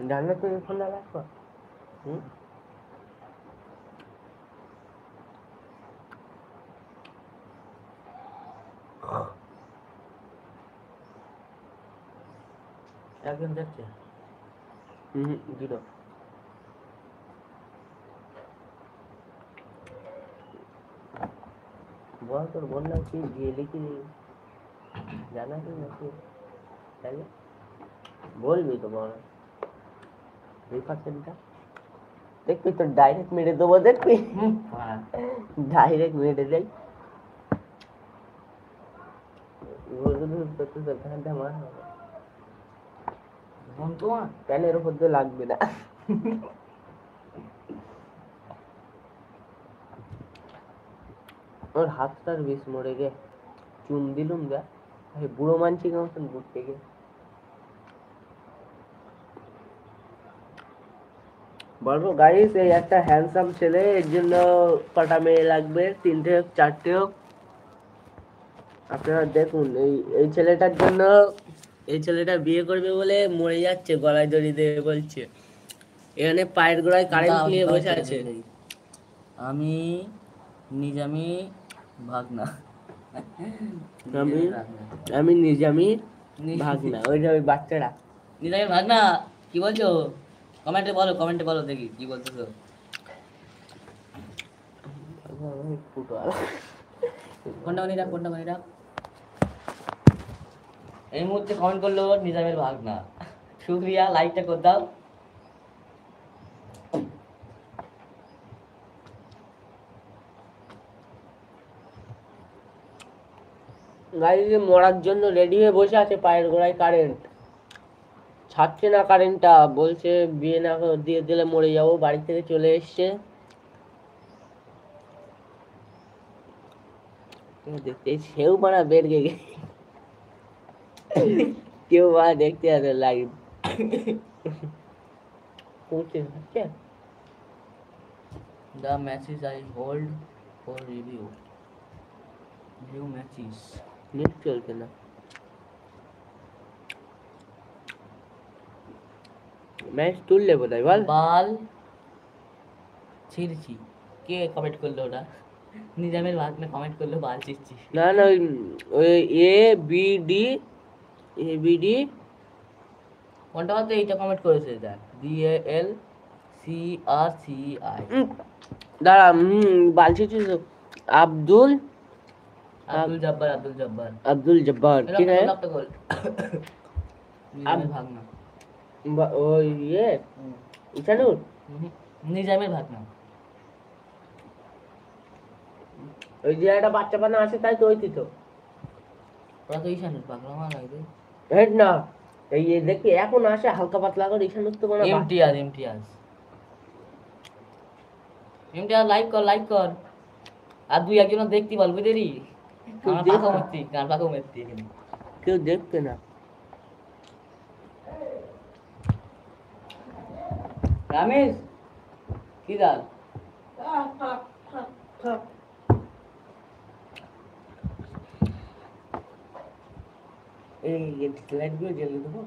জানলা থেকে খোলা রাখো। একজন যাচ্ছে দুটো বল, তোর বললাম কি গিয়ে লিখি জানা কি নাকি তাহলে বলবি তো বল। রিফারেন্সটা দেখবি তো ডাইরেক্ট মেরে দেবো, দেখবি ডাইরেক্ট মেরে দেয়। প্যানের উপর দিয়ে লাগবে না। ওর হাতটার বেশ মরে গে, চুন দিলুম যা বুড়ো মানসিক মতন ঘুরতে গে। বলবো গাইস, এই একটা হ্যান্ডসাম ছেলে, এর জন্য কটা মেয়ে লাগবে, 3টে হোক 4টে হোক। আপনারা দেখুন, এই ছেলেটার জন্য, এই ছেলেটা বিয়ে করবে বলে মরে যাচ্ছে, গলায় দড়ি দিয়ে বলছে। এখানে পায়ের গোড়ায় কারেন্ট নিয়ে বসে আছে। আমি নিজামি ভাগনা, আমি নিজামি ভাগনা, ওই যে ওই বাচ্চারা নিজামি ভাগনা। কি বলছো? কমেন্টে বলো, কমেন্টে বলো দেখি কি বলতেছো। কোনটা বানিয়ে রাখ, কোনটা বানিয়ে রাখ। এই মুহূর্তে কমেন্ট করলো নিজামের ভাগনা। শুক্রিয়া, লাইকটা করে দাও। গাড়ি মরার জন্য রেডি হয়ে বসে আছে, পায়ের গোড়ায় কারেন্ট ছাড়ছে না। কারেন্টটা বলছে বিয়ে না দিয়ে দিলে মরে যাবো, বাড়ি থেকে চলে এসছে। দেখতে সেও মারা বের গে কেউ মারা দেখতে আছে লাইভ পৌঁছে যাচ্ছে। The matches I hold for review. View matches. Net চলছে না। ম্যাচ তুললে বোধহয়, বল। বাল ছিড়ছি। কে কমেন্ট করলো ওটা? নিজামের ভাগনা কমেন্ট করলো বাল ছিড়ছি। না না, ওই এ বি ডি কোনটা বলতে এইটা কমেন্ট করেছে, দেখ DALCRCI। দাঁড়া, বালছিস আব্দুল আব্দুল জব্বার, আব্দুল জব্বার, আব্দুল জব্বার ঠিক আছে। নিজামের ভাগনা, ওই ইসানুর নিজামের ভাগনা। ওই যে একটা বাচ্চা পানা আছে, তাই তো ওই তো ওরা তো ঈশানুর পাগলা মা লাগবে। হেড না, এই দেখি এখন আসে হালকা পাতলা করে ঈশানুর তো কোনো ইমতিয়াজ, ইমতিয়াজ, ইমতিয়াজ লাইক কর, লাইক কর। আর দুই একজন দেখতে বল বুঝলি, আমার পাখা মরতি, কার পাখা মরতি এখানে কেউ দেখতে না। রামেশ কি দাল এই লাইট গুলো জ্বালিয়ে দেবো,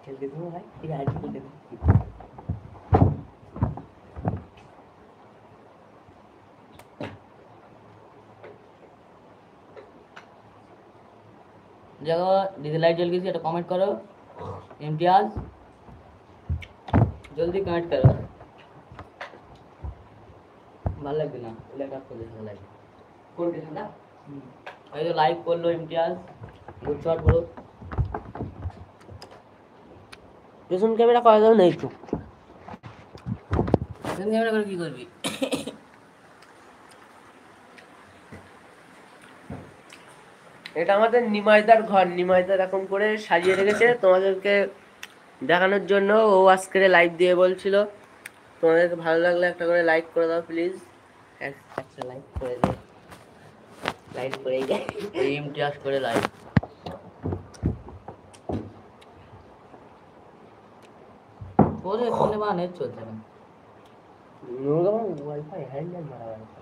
জ্বালিয়ে দেবো ভাই, লাইট গুলো দেবো। দেখো ডিজে লাইট জ্বল গেছি, এটা কমেন্ট করো। ইমতিয়াজ জলদি কমেন্ট করো, ভালো লাগবে না লেখা করে ভালো লাগবে। কোনটা ঠান্ডা? এই তো লাইক করলো ইমতিয়াজ, গুড পুরো। পেছন ক্যামেরা করা যাবে না একটু? পেছন ক্যামেরা করে কি করবি? এটা আমাদের নিমাইদার ঘর, নিমাইদা এরকম করে সাজিয়ে রেখেছে তোমাদেরকে দেখানোর জন্য। ও আজকে লাইভ দিয়ে বলছিল, তোমাদেরকে ভালো লাগলে একটা করে লাইক করে দাও প্লিজ। একটা লাইক করে দাও, লাইক করে এই ইমতিয়াজ করে লাইক। ওরে ফোনে বা নেট চলছে না, ওয়াইফাই হ্যান্ডেল মারা গেছে।